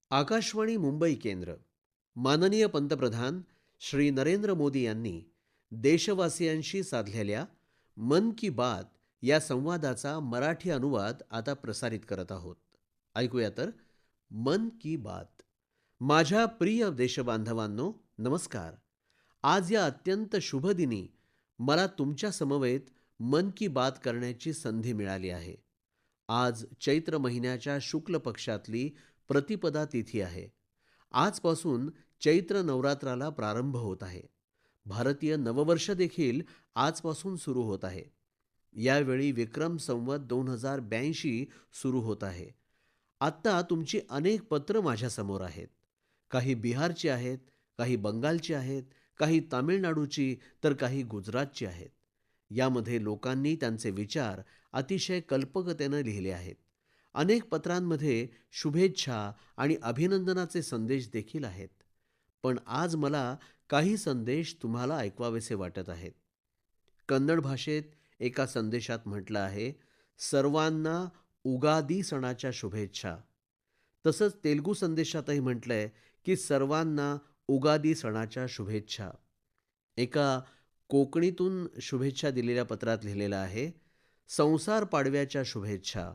आकाशवाणी मुंबई केंद्र. माननीय पंतप्रधान श्री नरेंद्र मोदी यांनी देशवासियांशी साधलेल्या मन की बात या संवादाचा मराठी अनुवाद आता प्रसारित करत आहोत. ऐकूया तर. मन की बात. माझ्या प्रिय देशबांधवांनो, नमस्कार. आज या अत्यंत शुभ दिनी मला तुमच्या समवेत मन की बात करण्याची संधी मिळाली आहे. आज चैत्र महिन्याच्या शुक्ल पक्षातली प्रतिपदा तिथी आहे. आजपासून चैत्र नवरात्राला प्रारंभ होत आहे. भारतीय नववर्ष देखील आजपासून सुरू होत आहे. यावेळी विक्रम संवत 2082 सुरू होत आहे. आत्ता तुमची अनेक पत्र माझ्यासमोर आहेत. काही बिहारची आहेत, काही बंगालची आहेत, काही तामिळनाडूची, तर काही गुजरातची आहेत. यामध्ये लोकांनी त्यांचे विचार अतिशय कल्पकतेने लिहिले आहेत. अनेक पत्रांमध्ये शुभेच्छा आणि अभिनंदनाचे संदेश देखील आहेत. पण आज मला काही संदेश तुम्हाला ऐकवावेसे वाटत आहेत. कन्नड भाषेत एका संदेशात म्हटलं आहे, सर्वांना उगादी सणाच्या शुभेच्छा. तसंच तेलुगू संदेशातही म्हटलंय की सर्वांना उगादी सणाच्या शुभेच्छा. एका कोकणीतून शुभेच्छा दिलेल्या पत्रात लिहिलेलं आहे, संसार पाडव्याच्या शुभेच्छा.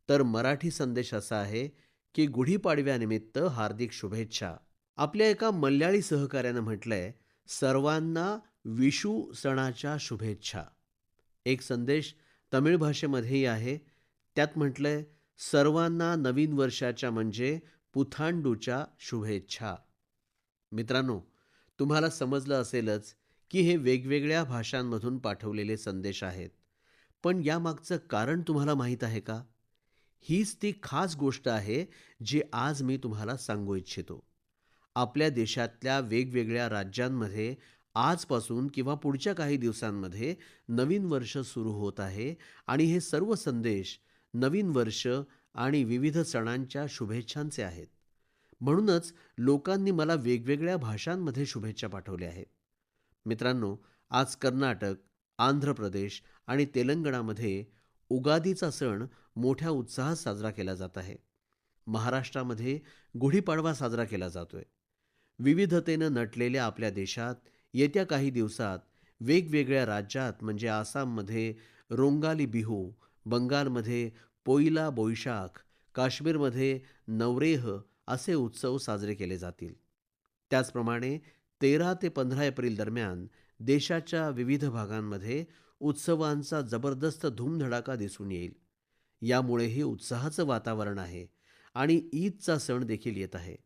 तर मराठी संदेश असा आहे की गुढीपाडव्यानिमित्त हार्दिक शुभेच्छा. आपल्या एका मल्याळी सहकार्यानं म्हटलंय, सर्वांना विशू सणाच्या शुभेच्छा. एक संदेश तमिळ भाषेमध्येही आहे. त्यात म्हटलंय, सर्वांना नवीन वर्षाच्या म्हणजे पुथांडूच्या शुभेच्छा. मित्रांनो, तुम्हाला समजलं असेलच की हे वेगवेगळ्या भाषांमधून पाठवलेले संदेश आहेत. पण यामागचं कारण तुम्हाला माहीत आहे का? हीच ती खास गोष्ट आहे जी आज मी तुम्हाला सांगू इच्छितो. आपल्या देशातल्या वेगवेगळ्या राज्यांमध्ये आजपासून किंवा पुढच्या काही दिवसांमध्ये नवीन वर्ष सुरू होत आहे आणि हे सर्व संदेश नवीन वर्ष आणि विविध सणांच्या शुभेच्छांचे आहेत. म्हणूनच लोकांनी मला वेगवेगळ्या भाषांमध्ये शुभेच्छा पाठवल्या आहेत. मित्रांनो, आज कर्नाटक, आंध्र प्रदेश आणि तेलंगणामध्ये उगादीचा सण मोठ्या उत्साहात साजरा केला जात आहे. महाराष्ट्रामध्ये गुढीपाडवा साजरा केला जातोय. विविधतेनं नटलेल्या आपल्या देशात येत्या काही दिवसात वेगवेगळ्या राज्यात म्हणजे आसाममध्ये रोंगाली बिहू, बंगालमध्ये पोईला बोईशाख, काश्मीरमध्ये नवरेह असे उत्सव साजरे केले जातील. त्याचप्रमाणे 13 ते 15 एप्रिल दरम्यान देशाच्या विविध भागांमध्ये उत्सवांचा जबरदस्त धूमधडाका दिसून येईल. यामुळेही उत्साहाचं वातावरण आहे आणि ईदचा सण देखील येत आहे.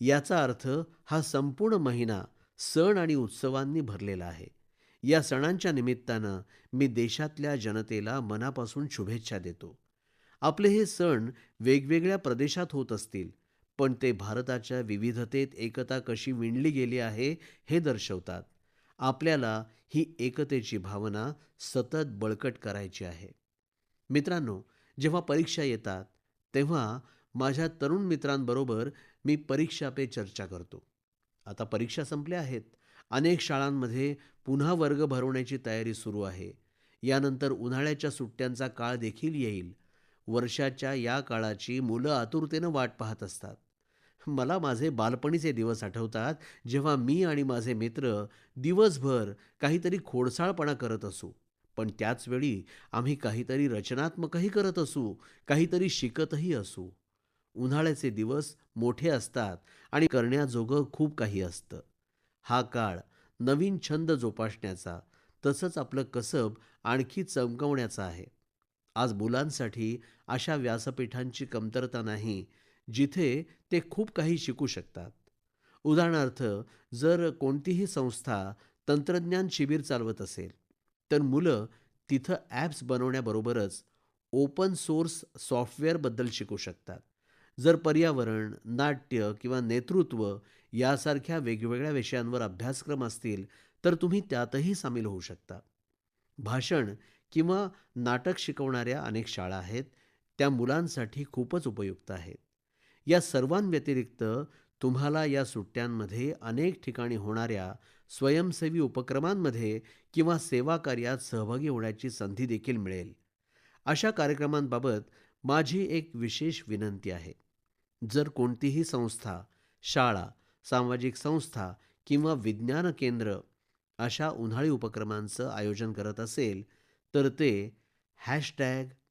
याचा अर्थ हा संपूर्ण महिना सण आणि उत्सवांनी भरलेला आहे. या सणांच्या निमित्तानं मी देशातल्या जनतेला मनापासून शुभेच्छा देतो. आपले हे सण वेगवेगळ्या प्रदेशात होत असतील, पण ते भारताच्या विविधतेत एकता कशी विणली गेली आहे हे दर्शवतात. आपल्याला ही एकतेची भावना सतत बळकट करायची आहे. मित्रांनो, जेव्हा परीक्षा येतात तेव्हा माझ्या तरुण मित्रांबरोबर मी परीक्षा पे चर्चा करतो. आता परीक्षा संपल्या आहेत. अनेक शाळांमध्ये पुन्हा वर्ग भरवण्याची तयारी सुरू आहे. यानंतर उन्हाळ्याच्या सुट्ट्यांचा काळ देखील येईल. वर्षाच्या या काळाची मुलं आतुरतेनं वाट पाहत असतात. मला माझे बालपणीचे दिवस आठवतात, जेव्हा मी आणि माझे मित्र दिवसभर काहीतरी खोडसाळपणा करत असू. पण त्याच वेळी आम्ही काहीतरी रचनात्मकही करत असू, काहीतरी शिकतही असू. उन्हाळ्याचे दिवस मोठे असतात आणि करण्याजोगं खूप काही असतं. हा काळ नवीन छंद जोपासण्याचा, तसंच आपलं कसब आणखी चमकवण्याचा आहे. आज मुलांसाठी अशा व्यासपीठांची कमतरता नाही, जिथे ते खूप काही शिकू शकतात. उदाहरणार्थ, जर कोणतीही संस्था तंत्रज्ञान शिबिर चालवत असेल, तर मुलं तिथं ॲप्स बनवण्याबरोबरच ओपन सोर्स सॉफ्टवेअरबद्दल शिकू शकतात. जर पर्यावरण, नाट्य किंवा नेतृत्व यासारख्या वेगवेगळ्या विषयांवर अभ्यासक्रम असतील, तर तुम्ही त्यातही सामील होऊ शकता. भाषण किंवा नाटक शिकवणाऱ्या अनेक शाळा आहेत, त्या मुलांसाठी खूपच उपयुक्त आहेत. या सर्वांव्यतिरिक्त तुम्हाला या सुट्ट्यांमध्ये अनेक ठिकाणी होणाऱ्या स्वयंसेवी उपक्रमांमध्ये किंवा सेवा कार्यात सहभागी होण्याची संधी देखील मिळेल. अशा कार्यक्रमांबाबत माझी एक विशेष विनंती आहे. जर कोणतीही संस्था, शाळा, सामाजिक संस्था किंवा विज्ञान केंद्र अशा उन्हाळी उपक्रमांचं आयोजन करत असेल, तर ते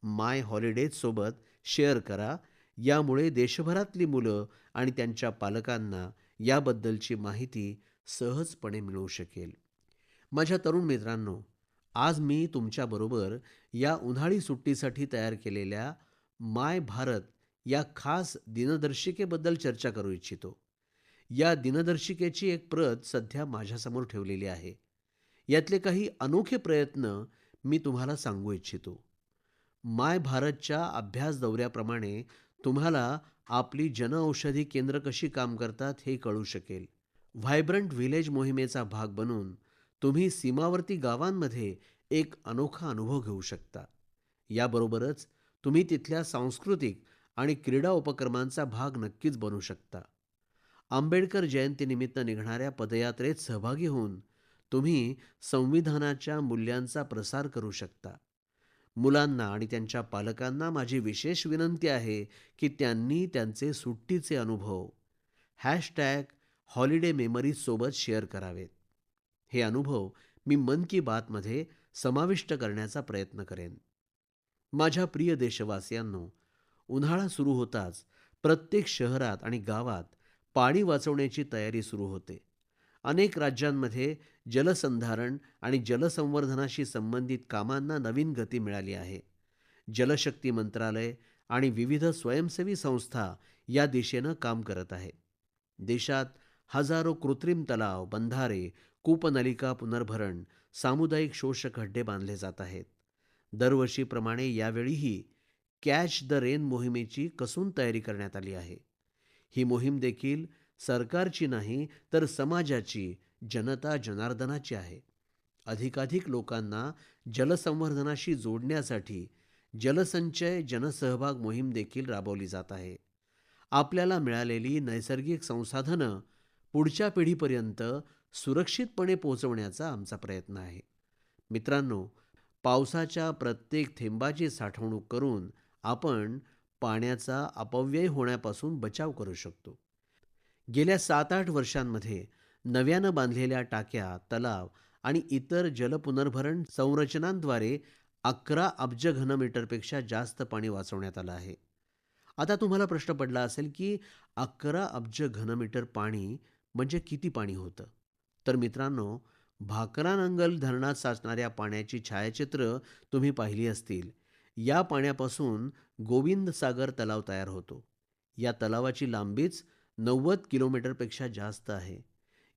#मायहॉलिडेज सोबत शेअर करा. यामुळे देशभरातली मुलं आणि त्यांच्या पालकांना याबद्दलची माहिती सहजपणे मिळू शकेल. माझ्या तरुण मित्रांनो, आज मी तुमच्याबरोबर या उन्हाळी सुट्टीसाठी तयार केलेल्या माय भारत या खास दिनदर्शिकेबद्दल चर्चा करू इच्छितो. या दिनदर्शिकेची एक प्रत सध्या माझ्यासमोर ठेवलेली आहे. यातले काही अनोखे प्रयत्न मी तुम्हाला सांगू इच्छितो. माय भारतच्या अभ्यास दौऱ्याप्रमाणे तुम्हाला आपली जनऔषधी केंद्र कशी काम करतात हे कळू शकेल. व्हायब्रंट व्हिलेज मोहिमेचा भाग बनून तुम्ही सीमावर्ती गावांमध्ये एक अनोखा अनुभव घेऊ शकता. याबरोबरच तुम्ही तिथल्या सांस्कृतिक आणि क्रीडा उपक्रमांचा भाग नक्कीच बनू शकता. आंबेडकर जयंतीनिमित्त निघणाऱ्या पदयात्रेत सहभागी होऊन तुम्ही संविधानाच्या मूल्यांचा प्रसार करू शकता. मुलांना आणि त्यांच्या पालकांना माझी विशेष विनंती आहे की त्यांनी त्यांचे सुट्टीचे अनुभव हॉलिडे मेमरीज सोबत शेअर करावेत. हे अनुभव मी मन की बातमध्ये समाविष्ट करण्याचा प्रयत्न करेन. माझ्या प्रिय देशवासियांनो, उन्हाळा सुरू होताच प्रत्येक शहरात आणि गावात पाणी वाचवण्याची तयारी सुरू होते. अनेक राज्यांमध्ये जलसंधारण आणि जलसंवर्धनाशी संबंधित कामांना नवीन गती मिळाली आहे. जलशक्ती मंत्रालय आणि विविध स्वयंसेवी संस्था या दिशेनं काम करत आहेत. देशात हजारो कृत्रिम तलाव, बंधारे, कूपनलिका पुनर्भरण, सामुदायिक शोषखड्डे बांधले जात आहेत. दरवर्षीप्रमाणे यावेळीही कॅच द रेन मोहिमेची कसून तयारी करण्यात आली आहे. ही मोहीम देखील सरकारची नाही, तर समाजाची, जनता जनार्दनाची आहे. अधिकाधिक लोकांना जलसंवर्धनाशी जोडण्यासाठी जलसंचय जनसहभाग मोहीम देखील राबवली जात आहे. आपल्याला मिळालेली नैसर्गिक संसाधनं पुढच्या पिढीपर्यंत सुरक्षितपणे पोहोचवण्याचा आमचा प्रयत्न आहे. मित्रांनो, पावसाच्या प्रत्येक थेंबाची साठवणूक करून आपण पाण्याचा अपव्यय होण्यापासून बचाव करू शकतो. गेल्या 7-8 वर्षांमध्ये नव्यानं बांधलेल्या टाक्या, तलाव आणि इतर जलपुनर्भरण संरचनांद्वारे 11 अब्ज घनमीटरपेक्षा जास्त पाणी वाचवण्यात आलं आहे. आता तुम्हाला प्रश्न पडला असेल की 11 अब्ज घनमीटर पाणी म्हणजे किती पाणी होतं? तर मित्रांनो, भाकरानंगल धरणात साचणाऱ्या पाण्याची छायाचित्र तुम्ही पाहिली असतील. या पाण्यापासून गोविंद सागर तलाव तयार होतो. या तलावाची लांबीच 90 किलोमीटरपेक्षा जास्त आहे.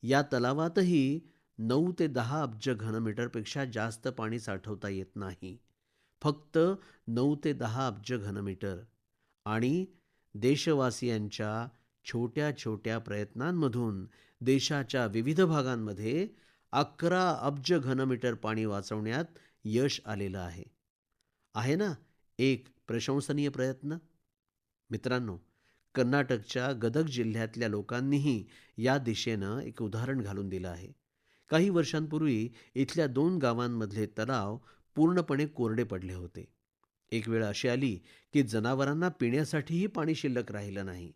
या तलावातही 9 ते 10 अब्ज घनमीटरपेक्षा जास्त पाणी साठवता येत नाही. फक्त 9 ते 10 अब्ज घनमीटर. आणि देशवासियांच्या छोट्या छोट्या प्रयत्नांमधून देशाच्या विविध भागांमध्ये 11 अब्ज घनमीटर पाणी वाचवण्यात यश आलेलं आहे. आहे ना एक प्रशंसनीय प्रयत्न? मित्रांनो, कर्नाटकच्या गदग जिल्ह्यातल्या लोकांनीही या दिशेनं एक उदाहरण घालून दिलं आहे. काही वर्षांपूर्वी इथल्या 2 गावांमधले तलाव पूर्णपणे कोरडे पडले होते. एक वेळ अशी आली की जनावरांना पिण्यासाठीही पाणी शिल्लक राहिलं नाही.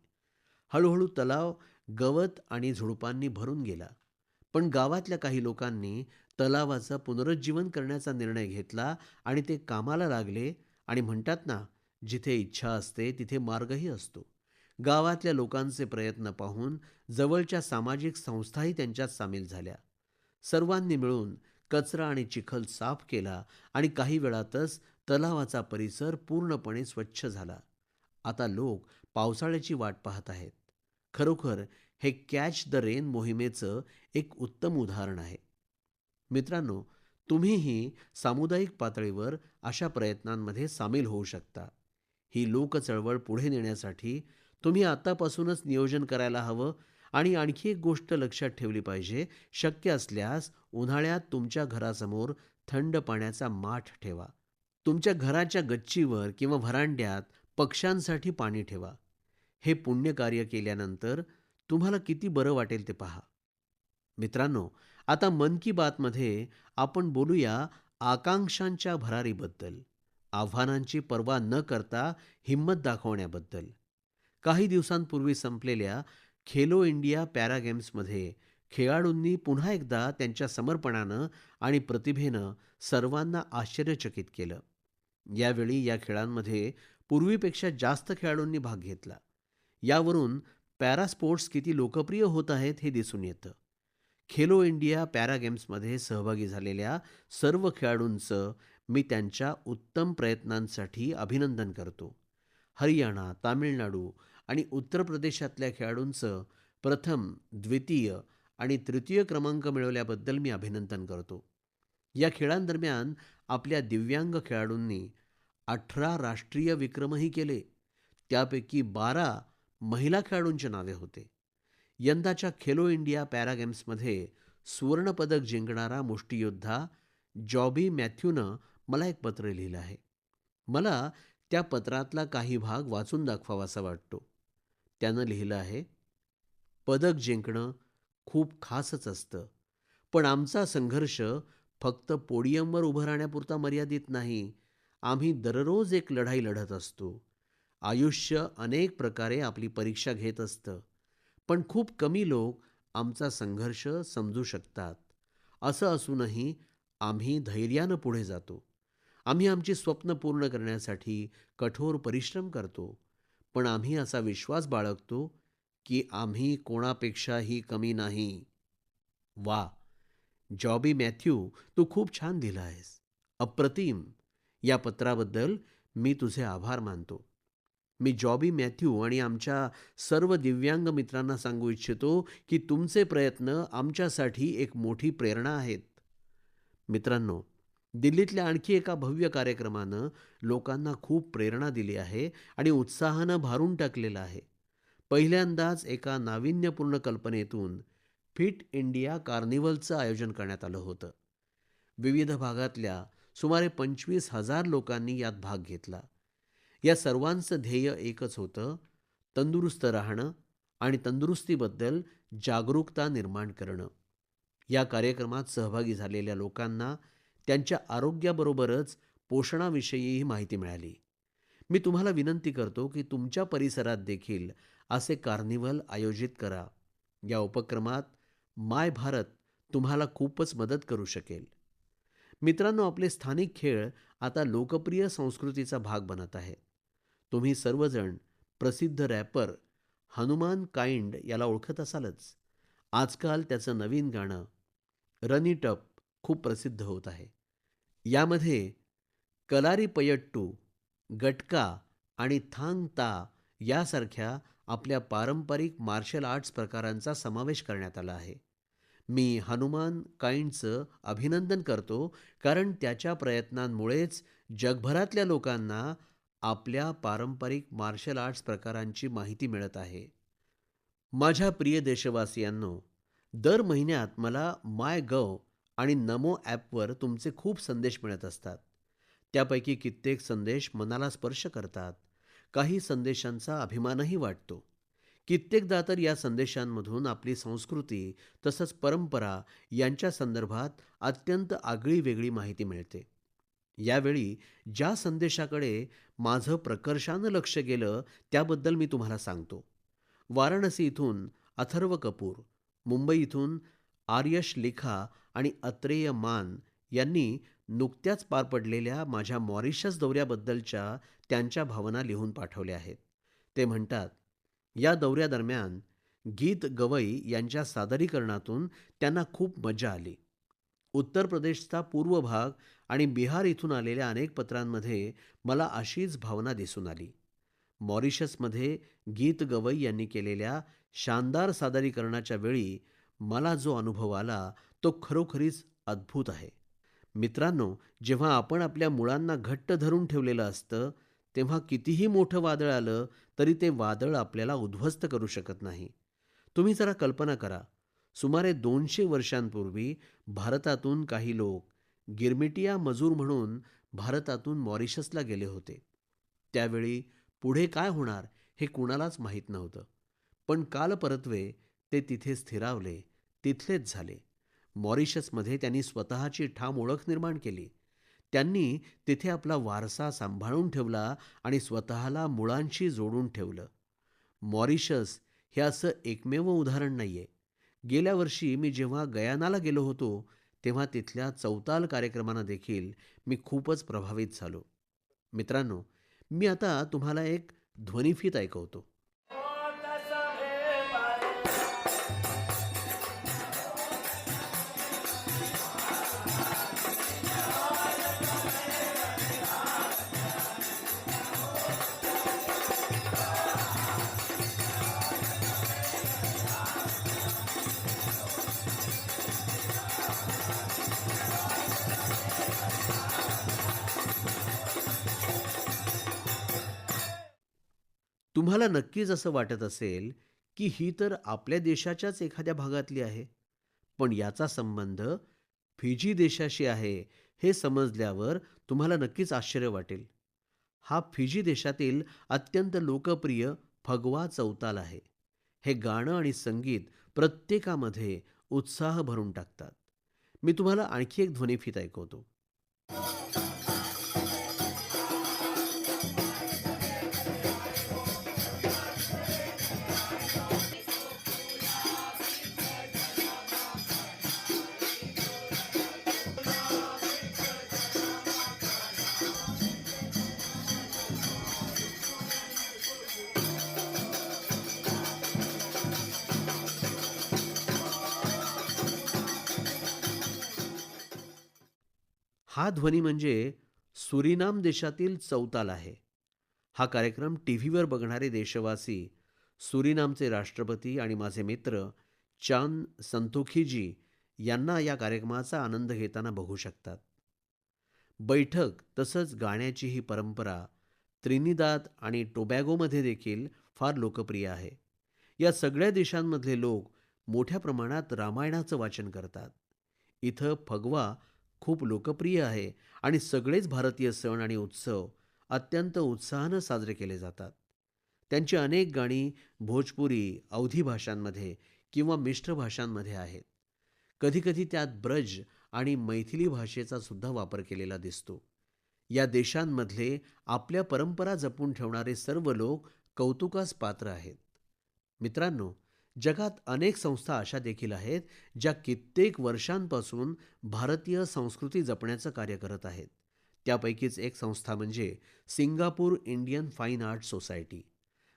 हळूहळू तलाव गवत आणि झुडपांनी भरून गेला. पण गावातल्या काही लोकांनी तलावाचं पुनरुज्जीवन करण्याचा निर्णय घेतला आणि ते कामाला लागले. आणि म्हणतात ना, जिथे इच्छा असते तिथे मार्गही असतो. गावातल्या लोकांचे प्रयत्न पाहून जवळच्या सामाजिक संस्थाही त्यांच्यात सामील झाल्या. सर्वांनी मिळून कचरा आणि चिखल साफ केला आणि काही वेळातच तलावाचा परिसर पूर्णपणे स्वच्छ झाला. आता लोक पावसाळ्याची वाट पाहत आहेत. खरोखर हे कॅच द रेन मोहिमेचं एक उत्तम उदाहरण आहे. मित्रांनो, तुम्हीही सामुदायिक पातळीवर अशा प्रयत्नांमध्ये सामील होऊ शकता. ही लोकचळवळ पुढे नेण्यासाठी तुम्ही आतापासूनच नियोजन करायला हवं. आणि आणखी एक गोष्ट लक्षात ठेवली पाहिजे. शक्य असल्यास उन्हाळ्यात तुमच्या घरासमोर थंड पाण्याचा माठ ठेवा. तुमच्या घराच्या गच्चीवर किंवा व्हरांड्यात पक्ष्यांसाठी पाणी ठेवा. हे पुण्यकार्य केल्यानंतर तुम्हाला किती बरं वाटेल ते पहा. मित्रांनो, आता मन की बातमध्ये आपण बोलूया आकांक्षांच्या भरारीबद्दल, आव्हानांची पर्वा न करता हिंमत दाखवण्याबद्दल. काही दिवसांपूर्वी संपलेल्या खेलो इंडिया पॅरा गेम्समध्ये खेळाडूंनी पुन्हा एकदा त्यांच्या समर्पणानं आणि प्रतिभेनं सर्वांना आश्चर्यचकित केलं. यावेळी या खेळांमध्ये पूर्वीपेक्षा जास्त खेळाडूंनी भाग घेतला. यावरून पॅरा स्पोर्ट्स किती लोकप्रिय होत आहेत हे दिसून येतं. खेलो इंडिया पॅरा गेम्समध्ये सहभागी झालेल्या सर्व खेळाडूंचं मी त्यांच्या उत्तम प्रयत्नांसाठी अभिनंदन करतो. हरियाणा, तामिळनाडू आणि उत्तर प्रदेशातल्या खेळाडूंचं प्रथम, द्वितीय आणि तृतीय क्रमांक मिळवल्याबद्दल मी अभिनंदन करतो. या खेळांदरम्यान आपल्या दिव्यांग खेळाडूंनी 18 राष्ट्रीय विक्रमही केले. त्यापैकी 12 महिला खेळाडूंची नावे होते. यंदाच्या खेलो इंडिया पॅरा गेम्समध्ये सुवर्णपदक जिंकणारा मुष्टियोद्धा जॉबी मॅथ्यूनं मला एक पत्र लिहिलं आहे. मला त्या पत्रातला काही भाग वाचून दाखवावासा वाटतो. त्यानं लिहिलं आहे, पदक जिंकणं खूप खासच असतं, पण आमचा संघर्ष फक्त पोडियमवर उभं राहण्यापुरता मर्यादित नाही. आम्ही दररोज एक लढाई लढत असतो. आयुष्य अनेक प्रकारे आपली परीक्षा घेत असतं, पण खूप कमी लोक आमचा संघर्ष समजू शकतात. असं असूनही आम्ही धैर्यानं पुढे जातो. आम्ही आमची स्वप्न पूर्ण करण्यासाठी कठोर परिश्रम करतो, पण आम्ही असा विश्वास बाळगतो की आम्ही कोणापेक्षाही कमी नाही. वा, जॉबी मॅथ्यू, तू खूप छान लिहिलं आहेस. अप्रतिम. या पत्राबद्दल मी तुझे आभार मानतो. मी जॉबी मॅथ्यू आणि आमच्या सर्व दिव्यांग मित्रांना सांगू इच्छितो की तुमचे प्रयत्न आमच्यासाठी एक मोठी प्रेरणा आहेत. मित्रांनो, दिल्लीतल्या आणखी एका भव्य कार्यक्रमानं लोकांना खूप प्रेरणा दिली आहे आणि उत्साहानं भारून टाकलेलं आहे. पहिल्यांदाच एका नाविन्यपूर्ण कल्पनेतून फिट इंडिया कार्निव्हलचं आयोजन करण्यात आलं होतं. विविध भागातल्या सुमारे 25,000 लोकांनी यात भाग घेतला. या सर्वांचं ध्येय एकच होतं, तंदुरुस्त राहणं आणि तंदुरुस्तीबद्दल जागरूकता निर्माण करणं. या कार्यक्रमात सहभागी झालेल्या लोकांना त्यांच्या आरोग्याबरोबरच पोषणाविषयीही माहिती मिळाली. मी तुम्हाला विनंती करतो की तुमच्या परिसरात देखील असे कार्निव्हल आयोजित करा. या उपक्रमात माय भारत तुम्हाला खूपच मदत करू शकेल. मित्रांनो, आपले स्थानिक खेळ आता लोकप्रिय संस्कृतीचा भाग बनत आहेत. तुम्ही सर्वजण प्रसिद्ध रॅपर हनुमान काइंड याला ओळखत असालच. आजकाल त्याचं नवीन गाणं रन इट अप खूप प्रसिद्ध होत आहे. यामध्ये कलारीपयट्टू, गटका आणि थांग ता यासारख्या आपल्या पारंपरिक मार्शल आर्ट्स प्रकारांचा समावेश करण्यात आला आहे. मी हनुमान काइंडचं अभिनंदन करतो, कारण त्याच्या प्रयत्नांमुळेच जगभरातल्या लोकांना आपल्या पारंपरिक मार्शल आर्ट्स प्रकारांची माहिती मिळत आहे. माझ्या प्रिय देशवासियांनो, दर महिन्यात मला मायगव्ह आणि नमो ॲपवर तुमचे खूप संदेश मिळत असतात. त्यापैकी कित्येक संदेश मनाला स्पर्श करतात. काही संदेशांचा अभिमानही वाटतो. कित्येकदा तर या संदेशांमधून आपली संस्कृती तसंच परंपरा यांच्या संदर्भात अत्यंत आगळीवेगळी माहिती मिळते. यावेळी ज्या संदेशाकडे माझं प्रकर्षानं लक्ष गेलं त्याबद्दल मी तुम्हाला सांगतो. वाराणसी इथून अथर्व कपूर, मुंबई इथून आर्यश लिखा आणि अत्रेय मान यांनी नुकत्याच पार पडलेल्या माझ्या मॉरिशस दौऱ्याबद्दलच्या त्यांच्या भावना लिहून पाठवल्या आहेत. ते म्हणतात, या दौऱ्यादरम्यान गीत गवई यांच्या सादरीकरणातून त्यांना खूप मजा आली. उत्तर प्रदेशचा पूर्व भाग आणि बिहार इथून आलेल्या अनेक पत्रांमध्ये मला अशीच भावना दिसून आली. मॉरिशसमध्ये गीत गवई यांनी केलेल्या शानदार सादरीकरणाच्या वेळी मला जो अनुभव आला तो खरोखरीच अद्भुत आहे. मित्रांनो, जेव्हा आपण आपल्या मुळांना घट्ट धरून ठेवलेलं असतं, तेव्हा कितीही मोठं वादळ आलं तरी ते वादळ आपल्याला उद्ध्वस्त करू शकत नाही. तुम्ही जरा कल्पना करा, सुमारे 200 वर्षांपूर्वी भारतातून काही लोक गिरमिटिया मजूर म्हणून भारतातून मॉरिशसला गेले होते. त्यावेळी पुढे काय होणार हे कुणालाच माहीत नव्हतं. पण कालपरत्वे ते तिथे स्थिरावले, तिथलेच झाले. मॉरिशसमध्ये त्यांनी स्वतःची ठाम ओळख निर्माण केली. त्यांनी तिथे आपला वारसा सांभाळून ठेवला आणि स्वतःला मुळांशी जोडून ठेवलं. मॉरिशस हे असं एकमेव उदाहरण नाही आहे. गेल्या वर्षी मी जेव्हा गयानाला गेलो होतो, तेव्हा तिथल्या चौताल कार्यक्रमांना देखील मी खूपच प्रभावित झालो. मित्रांनो, मी आता तुम्हाला एक ध्वनिफीत ऐकवतो. तुम्हाला नक्कीच असं वाटत असेल, की ही तर आपल्या देशाच्याच एखाद्या भागातली आहे. पण याचा संबंध फिजी देशाशी आहे हे समजल्यावर तुम्हाला नक्कीच आश्चर्य वाटेल. हा फिजी देशातील अत्यंत लोकप्रिय फगवा चौताल आहे. हे गाणं आणि संगीत प्रत्येकामध्ये उत्साह भरून टाकतात. मी तुम्हाला आणखी एक ध्वनिफीत ऐकवतो. हा ध्वनी म्हणजे सुरिनाम देशातील चौताल आहे. हा कार्यक्रम टीव्हीवर बघणारे देशवासी सुरिनामचे राष्ट्रपती आणि माझे मित्र चान संतोखीजी यांना या कार्यक्रमाचा आनंद घेताना बघू शकतात. बैठक तसंच गाण्याची ही परंपरा त्रिनिदाद आणि टोबॅगोमध्ये देखील फार लोकप्रिय आहे. या सगळ्या देशांमधले लोक मोठ्या प्रमाणात रामायणाचं वाचन करतात. इथं फगवा खूप लोकप्रिय आहे आणि सगळेच भारतीय सण आणि उत्सव अत्यंत उत्साहानं साजरे केले जातात. त्यांची अनेक गाणी भोजपुरी, अवधी भाषांमध्ये किंवा मिश्र भाषांमध्ये आहेत. कधीकधी त्यात ब्रज आणि मैथिली भाषेचा सुद्धा वापर केलेला दिसतो. या देशांमधले आपल्या परंपरा जपून ठेवणारे सर्व लोक कौतुकास पात्र आहेत. मित्रांनो, जगात अनेक संस्था अशा देखील आहेत ज्या कित्येक वर्षांपासून भारतीय संस्कृती जपण्याचं कार्य करत आहेत. त्यापैकीच एक संस्था म्हणजे Singapore Indian fine art society.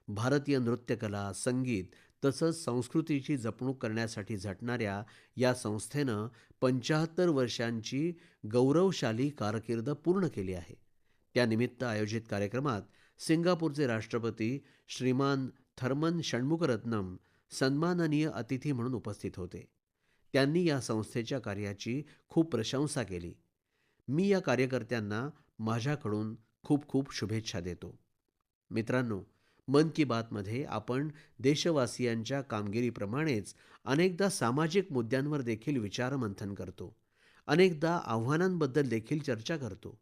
भारतीय नृत्यकला, संगीत तसंच संस्कृतीची जपणूक करण्यासाठी झटणाऱ्या या संस्थेनं 75 वर्षांची गौरवशाली कारकीर्द पूर्ण केली आहे. त्यानिमित्त आयोजित कार्यक्रमात सिंगापूरचे राष्ट्रपती श्रीमान थर्मन षण्मुगरत्नम सन्माननीय अतिथी म्हणून उपस्थित होते. त्यांनी या संस्थेच्या कार्याची खूप प्रशंसा केली. मी या कार्यकर्त्यांना माझ्याकडून खूप खूप शुभेच्छा देतो. मित्रांनो, मन की बातमध्ये आपण देशवासियांच्या कामगिरीप्रमाणेच अनेकदा सामाजिक मुद्द्यांवर देखील विचारमंथन करतो. अनेकदा आव्हानांबद्दल देखील चर्चा करतो.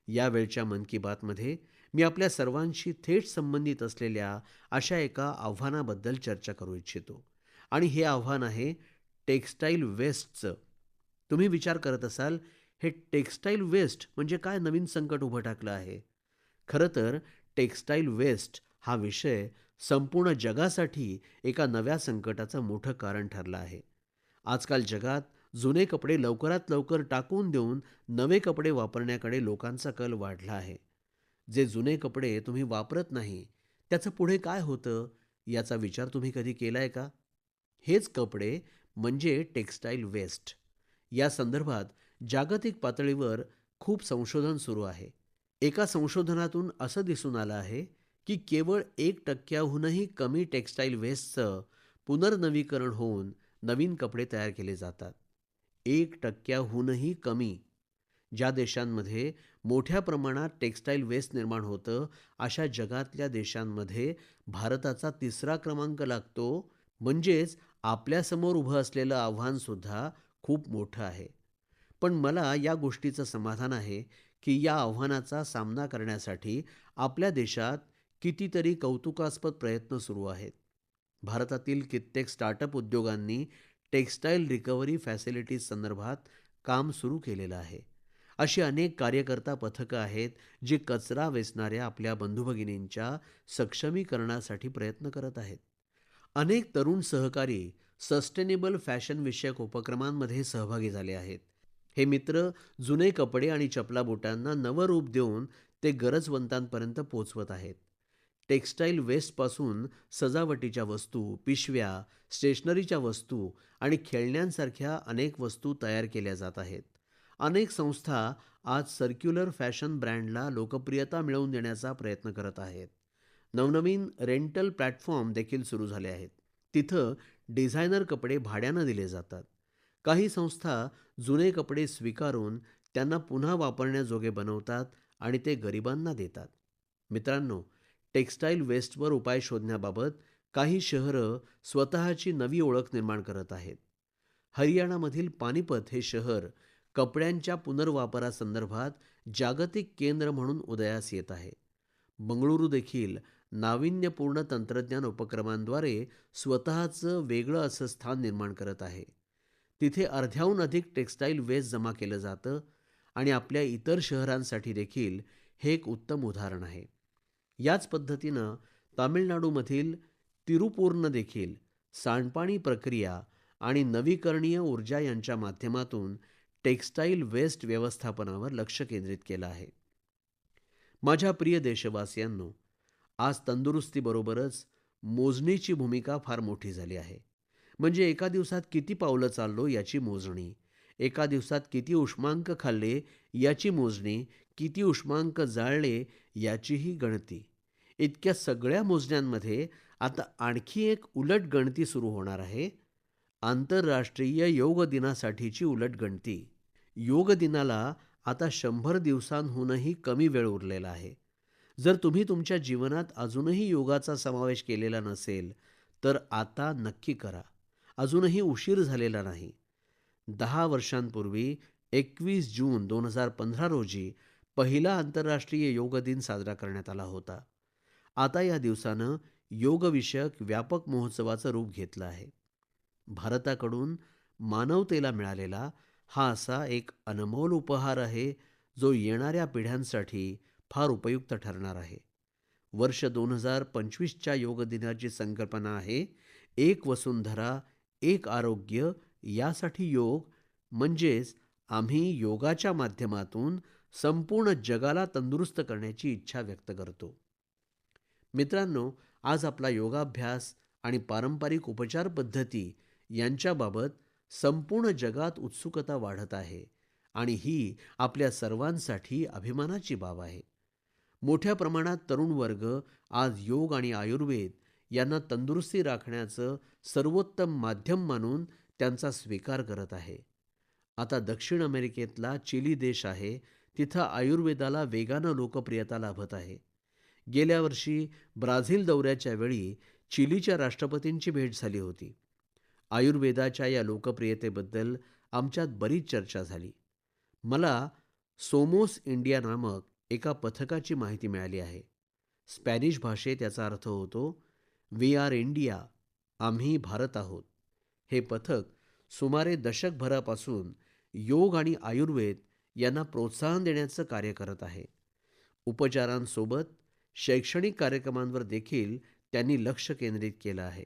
यावेळच्या मन की बातमध्ये मी आपल्या सर्वांशी थेट संबंधित असलेल्या अशा एका आव्हानाबद्दल चर्चा करू इच्छितो. आणि हे आव्हान आहे टेक्स्टाईल वेस्टचं. तुम्ही विचार करत असाल, हे टेक्स्टाईल वेस्ट म्हणजे काय नवीन संकट उभं टाकलं आहे? खरं तर टेक्स्टाईल वेस्ट हा विषय संपूर्ण जगासाठी एका नव्या संकटाचं मोठं कारण ठरला आहे. आजकाल जगात जुने कपडे लवकरात लवकर टाकून देऊन नवे कपडे वापरण्याकडे लोकांचा कल वाढला आहे. जे जुने कपडे तुम्ही वापरत नाही, त्याचं पुढे काय होतं याचा विचार तुम्ही कधी केलाय का? हेच कपडे म्हणजे टेक्स्टाईल वेस्ट. या संदर्भात जागतिक पातळीवर खूप संशोधन सुरू आहे. एका संशोधनातून असं दिसून आलं आहे की केवळ 1% कमी टेक्स्टाईल वेस्टचं पुनर्नवीकरण होऊन नवीन कपडे तयार केले जातात. 1%हूनही कमी. ज्या देशांमध्ये मोठ्या प्रमाणात टेक्स्टाईल वेस्ट निर्माण होतं, अशा जगातल्या देशांमध्ये भारताचा 3रा क्रमांक लागतो. म्हणजेच आपल्यासमोर उभं असलेलं आव्हानसुद्धा खूप मोठं आहे. पण मला या गोष्टीचं समाधान आहे की या आव्हानाचा सामना करण्यासाठी आपल्या देशात कितीतरी कौतुकास्पद प्रयत्न सुरू आहेत. भारतातील कित्येक स्टार्टअप उद्योगांनी टेक्स्टाईल रिकव्हरी फॅसिलिटीज संदर्भात काम सुरू केलेलं आहे. अशी अनेक कार्यकर्ता पथकं आहेत जी कचरा वेचणाऱ्या आपल्या बंधुभगिनींच्या सक्षमीकरणासाठी प्रयत्न करत आहेत. अनेक तरुण सहकारी सस्टेनेबल फॅशन विषयक उपक्रमांमध्ये सहभागी झाले आहेत. हे मित्र जुने कपडे आणि चपलाबुटांना नवं रूप देऊन ते गरजवंतांपर्यंत पोहोचवत आहेत. टेक्स्टाईल वेस्टपासून सजावटीच्या वस्तू, पिशव्या, स्टेशनरीच्या वस्तू आणि खेळण्यांसारख्या अनेक वस्तू तयार केल्या जात आहेत. अनेक संस्था आज सर्क्युलर फॅशन ब्रँडला लोकप्रियता मिळवून देण्याचा प्रयत्न करत आहेत. नवनवीन रेंटल प्लॅटफॉर्म देखील सुरू झाले आहेत. तिथं डिझायनर कपडे भाड्यानं दिले जातात. काही संस्था जुने कपडे स्वीकारून त्यांना पुन्हा वापरण्याजोगे बनवतात आणि ते गरिबांना देतात. मित्रांनो, टेक्स्टाईल वेस्टवर उपाय शोधण्याबाबत काही शहरं स्वतःची नवी ओळख निर्माण करत आहेत. हरियाणामधील पानिपत हे शहर कपड्यांच्या पुनर्वापरासंदर्भात जागतिक केंद्र म्हणून उदयास येत आहे. बंगळुरू देखील नाविन्यपूर्ण तंत्रज्ञान उपक्रमांद्वारे स्वतःचं वेगळं असं स्थान निर्माण करत आहे. तिथे अर्ध्याहून अधिक टेक्स्टाईल वेस्ट जमा केलं जातं आणि आपल्या इतर शहरांसाठी देखील हे एक उत्तम उदाहरण आहे. याच पद्धतीनं तामिळनाडूमधील तिरुपूरनं देखील सांडपाणी प्रक्रिया आणि नवीकरणीय ऊर्जा यांच्या माध्यमातून टेक्स्टाईल वेस्ट व्यवस्थापनावर लक्ष केंद्रित केलं आहे. माझ्या प्रिय देशवासियांनो, आज तंदुरुस्तीबरोबरच मोजणीची भूमिका फार मोठी झाली आहे. म्हणजे एका दिवसात किती पावलं चाललो याची मोजणी, एका दिवसात किती उष्मांक खाल्ले याची मोजणी, किती उष्मांक जाळले याचीही गणती. इतक्या सगळ्या मोजण्यांमध्ये आता आणखी एक उलट गणती सुरू होणार आहे. आंतरराष्ट्रीय योग दिनासाठीची उलट गणती. योग दिनाला आता 100 दिवसांहूनही कमी वेळ उरलेला आहे. जर तुम्ही तुमच्या जीवनात अजूनही योगाचा समावेश केलेला नसेल, तर आता नक्की करा. अजूनही उशीर झालेला नाही. 10 वर्षांपूर्वी 21 जून 2015 रोजी पहिला आंतरराष्ट्रीय योग दिन साजरा करण्यात आला होता. आता या दिवसानं योगविषयक व्यापक महोत्सवाचं रूप घेतलं आहे. भारताकडून मानवतेला मिळालेला हा असा एक अनमोल उपहार आहे, जो येणाऱ्या पिढ्यांसाठी फार उपयुक्त ठरणार आहे. वर्ष 2025च्या योग दिनाची संकल्पना आहे, एक वसुंधरा, एक आरोग्य. यासाठी योग म्हणजेच आम्ही योगाच्या माध्यमातून संपूर्ण जगाला तंदुरुस्त करण्याची इच्छा व्यक्त करतो. मित्रांनो, आज आपला योगाभ्यास आणि पारंपरिक उपचार पद्धती यांच्याबाबत संपूर्ण जगात उत्सुकता वाढत आहे आणि ही आपल्या सर्वांसाठी अभिमानाची बाब आहे. मोठ्या प्रमाणात तरुण वर्ग आज योग आणि आयुर्वेद यांना तंदुरुस्ती राखण्याचं सर्वोत्तम माध्यम मानून त्यांचा स्वीकार करत आहे. आता दक्षिण अमेरिकेतला चिली देश आहे, तिथं आयुर्वेदाला वेगानं लोकप्रियता लाभत आहे. गेल्या वर्षी ब्राझील दौऱ्याच्या वेळी चिलीच्या राष्ट्रपतींची भेट झाली होती. आयुर्वेदाच्या या लोकप्रियतेबद्दल आमच्यात बरीच चर्चा झाली. मला सोमोस इंडिया नामक एका पथकाची माहिती मिळाली आहे. स्पॅनिश भाषेत याचा अर्थ होतो, वी आर इंडिया, आम्ही भारत आहोत. हे पथक सुमारे दशकभरापासून योग आणि आयुर्वेद यांना प्रोत्साहन देण्याचं कार्य करत आहे. उपचारांसोबत शैक्षणिक कार्यक्रमांवर देखील त्यांनी लक्ष केंद्रित केलं आहे.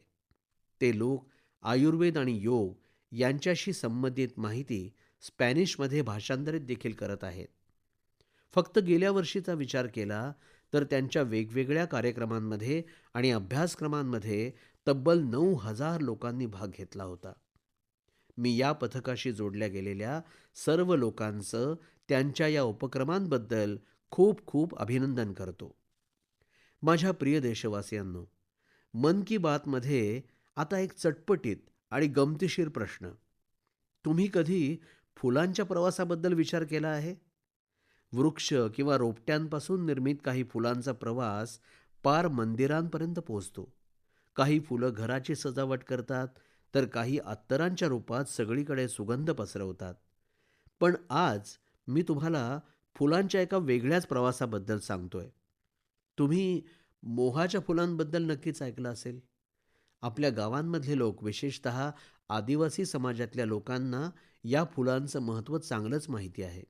ते लोक आयुर्वेद आणि योग यांच्याशी संबंधित माहिती स्पॅनिशमध्ये भाषांतरित देखील करत आहेत. फक्त गेल्या वर्षीचा विचार केला तर त्यांच्या वेगवेगळ्या कार्यक्रमांमध्ये आणि अभ्यासक्रमांमध्ये तब्बल 9,000 लोकांनी भाग घेतला होता. मी या पथकाशी जोडल्या गेलेल्या सर्व लोकांचं त्यांच्या या उपक्रमांबद्दल खूप खूप अभिनंदन करतो. माझ्या प्रिय देशवासियांनो, मन की बातमध्ये आता एक चटपटीत आणि गमतीशीर प्रश्न. तुम्ही कधी फुलांच्या प्रवासाबद्दल विचार केला आहे? वृक्ष किंवा रोपट्यांपासून निर्मित काही फुलांचा प्रवास पार मंदिरांपर्यंत पोहोचतो. काही फुलं घराची सजावट करतात, तर काही अत्तरांच्या रूपात सगळीकडे सुगंध पसरवतात. पण आज मी तुम्हाला फुलांच्या एका वेगळ्याच प्रवासाबद्दल सांगतोय. तुम्ही मोहाच्या फुलांबद्दल नक्कीच ऐकलं असेल. आपल्या गावांमधले लोक, विशेषतः आदिवासी समाजातल्या लोकांना या फुलांचं महत्त्व चांगलंच माहिती आहे.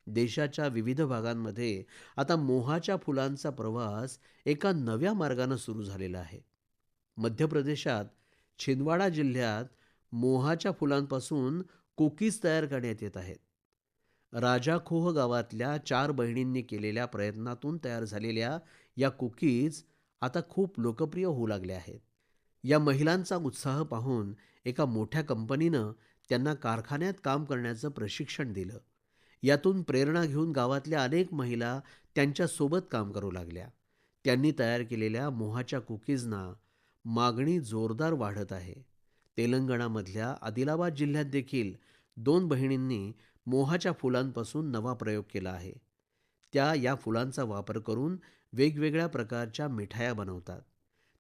देशाच्या विविध भागांमध्ये आता मोहाच्या फुलांचा प्रवास एका नव्या मार्गाने सुरू झालेला आहे. मध्य प्रदेशात छिंदवाडा जिल्ह्यात मोहाच्या फुलांपासून कुकीज तयार करण्यात येत आहेत. राजाखोह गावातल्या 4 बहिणींनी केलेल्या प्रयत्नातून तयार झालेल्या या कुकीज आता खूप लोकप्रिय होऊ लागल्या आहेत. या महिलांचा उत्साह पाहून एका मोठ्या कंपनीनं त्यांना कारखान्यात काम करण्याचं प्रशिक्षण दिलं. यातून प्रेरणा घेऊन गावातल्या अनेक महिला त्यांच्यासोबत काम करू लागल्या. त्यांनी तयार केलेल्या मोहाच्या कुकीजना मागणी जोरदार वाढत आहे. तेलंगणामधल्या आदिलाबाद जिल्ह्यात देखील 2 बहिणींनी मोहाच्या फुलांपासून नवा प्रयोग केला आहे. त्या या फुलांचा वापर करून वेगवेगळ्या प्रकारच्या मिठाया बनवतात.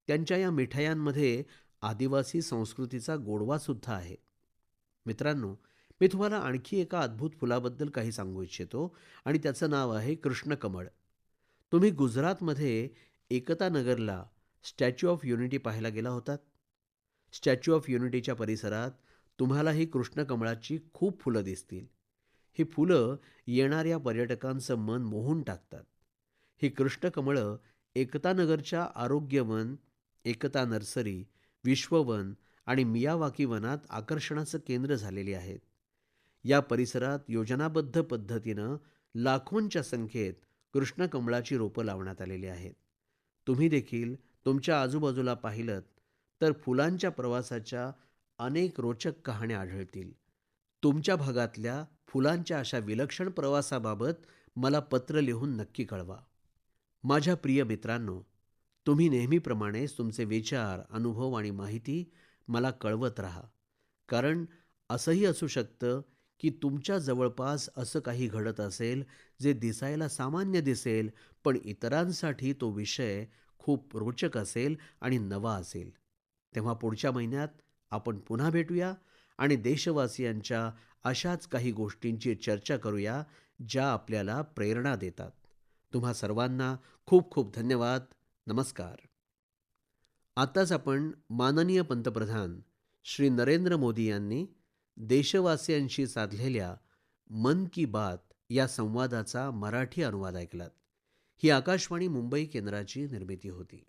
त्यांच्या या मिठायांमध्ये आदिवासी संस्कृतीचा गोडवा सुद्धा आहे. मित्रांनो, मी तुम्हाला आणखी एका अद्भुत फुलाबद्दल काही सांगू इच्छितो आणि त्याचं नाव आहे कृष्णकमळ. तुम्ही गुजरातमध्ये एकता नगरला स्टॅच्यू ऑफ युनिटी पाहायला गेला होतात. स्टॅच्यू ऑफ युनिटीच्या परिसरात तुम्हाला ही कृष्णकमळाची खूप फुलं दिसतील. ही फुलं येणाऱ्या पर्यटकांचं मन मोहून टाकतात. ही कृष्णकमळं एकता नगरच्या आरोग्यवन, एकता नर्सरी, विश्ववन आणि मियावाकी वनात आकर्षणाचं केंद्र झालेली आहेत. या परिसरात योजनाबद्ध पद्धतीनं लाखोंच्या संख्येत कृष्णकमळाची रोपं लावण्यात आलेली आहेत. तुम्ही देखील तुमच्या आजूबाजूला पाहिलंत तर फुलांच्या प्रवासाच्या अनेक रोचक कहाण्या आढळतील. तुमच्या भागातल्या फुलांच्या अशा विलक्षण प्रवासाबाबत मला पत्र लिहून नक्की कळवा. माझ्या प्रिय मित्रांनो, तुम्ही नेहमीप्रमाणेच तुमचे विचार, अनुभव आणि माहिती मला कळवत राहा. कारण असंही असू शकतं की तुमच्या जवळपास असं काही घडत असेल जे दिसायला सामान्य दिसेल, पण इतरांसाठी तो विषय खूप रोचक असेल आणि नवा असेल. तेव्हा पुढच्या महिन्यात आपण पुन्हा भेटूया आणि देशवासियांच्या अशाच काही गोष्टींची चर्चा करूया ज्या आपल्याला प्रेरणा देतात. तुम्हा सर्वांना खूप खूप धन्यवाद. नमस्कार. आताच आपण माननीय पंतप्रधान श्री नरेंद्र मोदी यांनी देशवासियांशी साधलेल्या मन की बात या संवादाचा मराठी अनुवाद ऐकलात. ही आकाशवाणी मुंबई केंद्राची निर्मिती होती.